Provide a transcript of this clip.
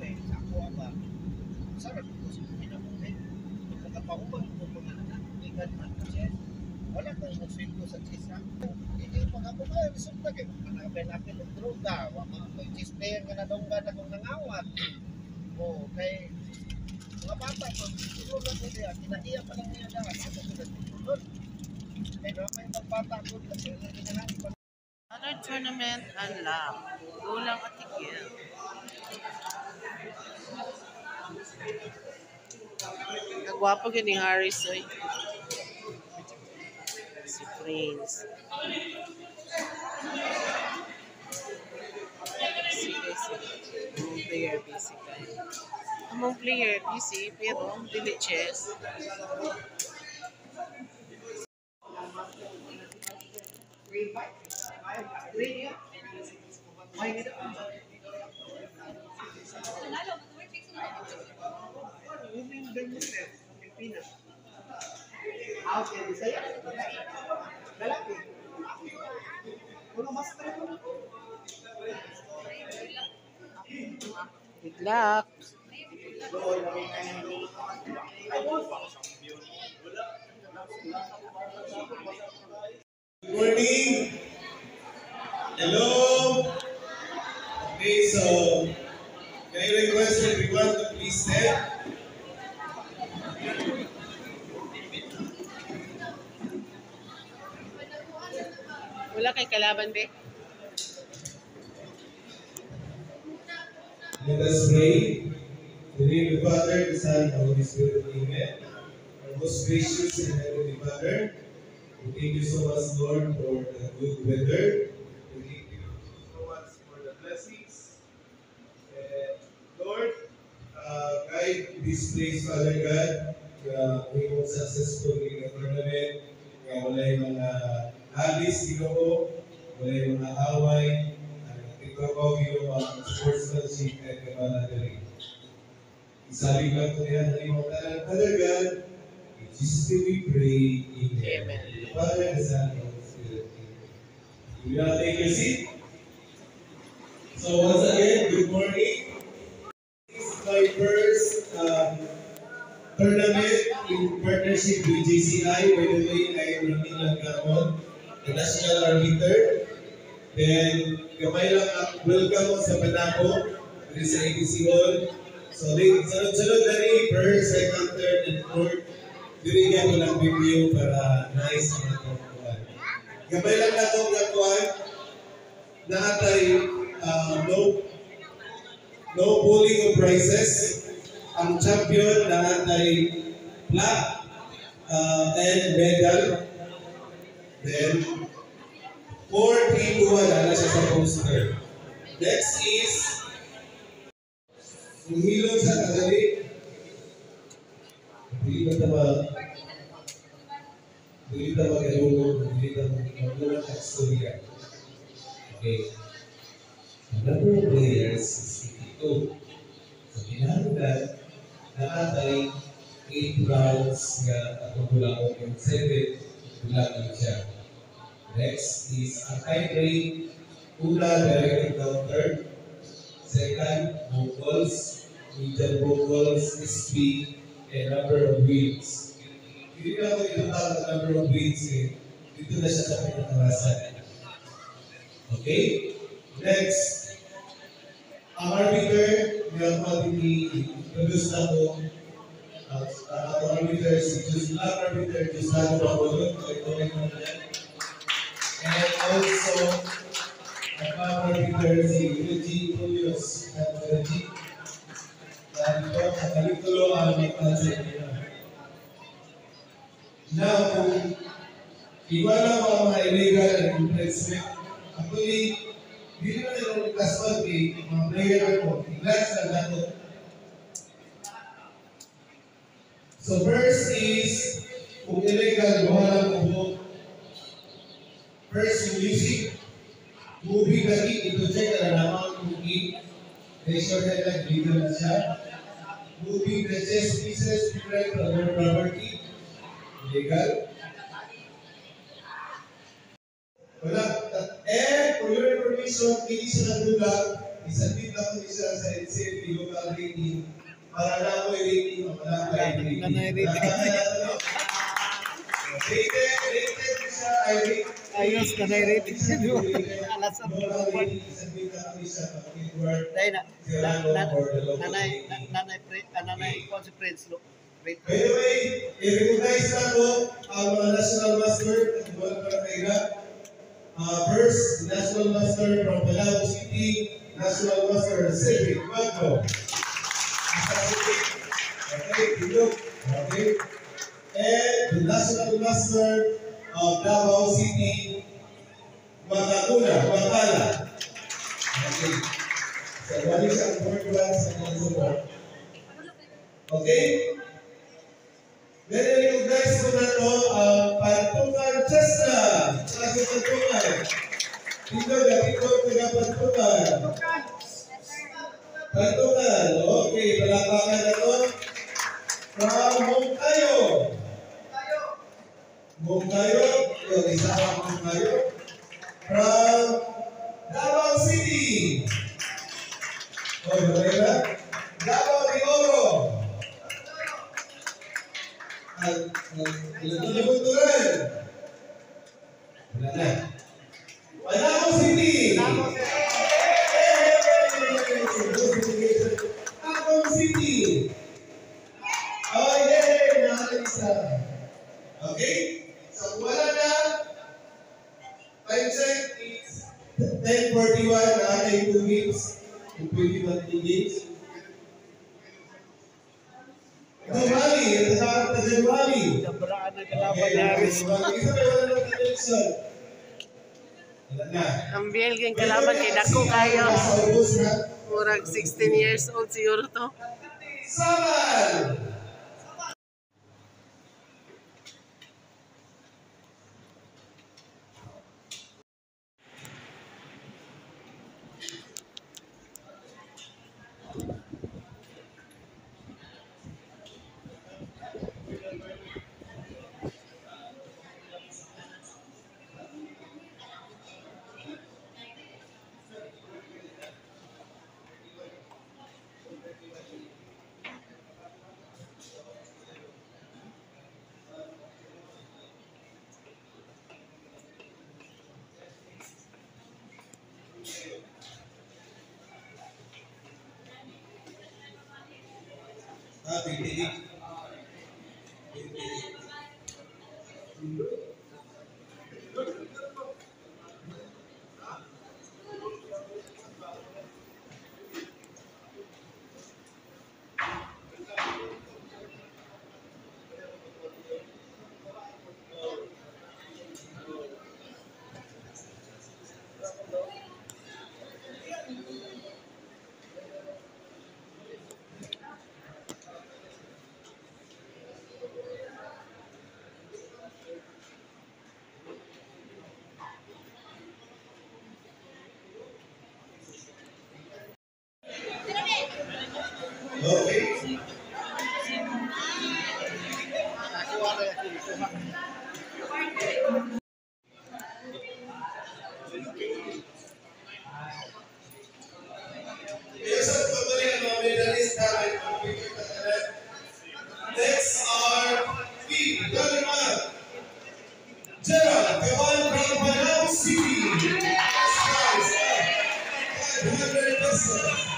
kay ako ba sarap ko sa pinabuhin. Nagpapaubang ko mga anak, ikan man kasi wala kang musweldo sa chisa. Hindi pag ako ba, resulta kayo, hanapin ng droga, may chispayan ka na dongga na kung nangawat. O, kay mga bata ko, siguro na ko niya, kinaiya pa lang niya na, ako ko na tulod. Kaya naman yung mga bata ko, kasi ang ginagawa. Other tournament unlocked. Gulang at Tigil. Nagwapo yun ni Harris, oy. Si Prince. Sige. Among player busy kayo. Among player busy, pero dili chess. Good luck. Good morning. Hello. Okay, so can I request everyone to please stand? Wala kay kalaban, be? Let us pray. In the name of the Father, the Son, and the Holy Spirit. Amen. Our most gracious and heavenly Father, we thank you so much, Lord, for the good weather. We thank you so much for the blessings. And Lord, guide this place, Father God, we will successfully in the tournament. Wala yung mga habis, Ginoo, wala yung mga away, ikaw yung mga sportsmanship at kamanadali. Isabi lang ko yan, halimang talang, Father God, in Jesus' name we pray, Amen. The Father, the Son, and the Holy Spirit. You will now take your seat. So once again, good morning. This is my first tournament in partnership with JCI. By the way, I am Ramil Langgamon, the national arbiter. Then, kamay lang welcome mo sa Panaco, dito sa ABC Hall. So, sunod-sunod na rin, first, second, third, and fourth. Dirigyan ko lang review para nice ang natutuan. Kamay lang na itong natutuan, naatay no pooling of prizes. Ang champion naatay plaque and medal. Then, 4-3-2 na siya sa poster. Next is Humilong sa kadali. Hindi ba mag-alulong, hindi ba mag-alulong sa istorya. Okay. The number of players is 52. So, hinahanggan nakatay 8 rounds nga atong tulakot yung 7 tulakot siya. Next is a tie break. Una, direct encounter. Second, vocals, median vocals, SP, and number of wins. Hindi na ako itatawag ang number of wins eh. Dito na siya sa pinakarasan. Okay? Next, ang arbiter, may introduce na ako. Ang arbiter, si Giuslano Pabolon. And also, ang arbiter, si Eugene Julius at Eugene. Dahil ito, nakalitulo ang magpansin nila. Now, kung iwala mo ang mga illegal and infringement, actually, hindi naman yung kasod mga player ko, i-glass na nato. So first is, kung illegal, wala mo. First, yung music. Movie lagi, ito check na naman movie. Ratio headline, legal na siya. Movie, the chess pieces, different from their property. Legal. Wala. And for your information, hindi siya nagdulag isabit lang ko siya sa NCFP local rating para na ako i-rating ang mga rating. Rated siya ay rated. Ayos ka na rating siya doon. Alasan mo naman. Isabit lang ko siya pag Edward Dahil Serrano nanay consequence lo. By the way, i-recognize na po ang mga national master at mga partida. First, national master from Calao City, national master Cedric Magno. Okay, Tindog. Okay. And the national master of Davao City, Makala. Okay. So, what is ang fourth one sa mga support? Okay? Then recognize ko na ito ang Pantukan Chesna. Klase Pantukan. Tindog taga Pantukan. Pantukan. Okay, palapakan na ito. From Moncayo. Yung isa pang Moncayo. From Davao City. Diba? Davao de Oro. Kultural. Wala na. Davao City. Davao City. Oh, yay! Nakalisa. Okay? So, wala na. Time check is 10:41 na ay 2 games. 21 games. Dumali, Dumali. Nabraan na kalaban ni Aris. Ang Belgian kalaban kay dako kayo. Murag 16 years old siguro to. Saman! Pintiig. Okay. Next are P. Daliman. Gerald Gawan from Panao City. 500 pesos.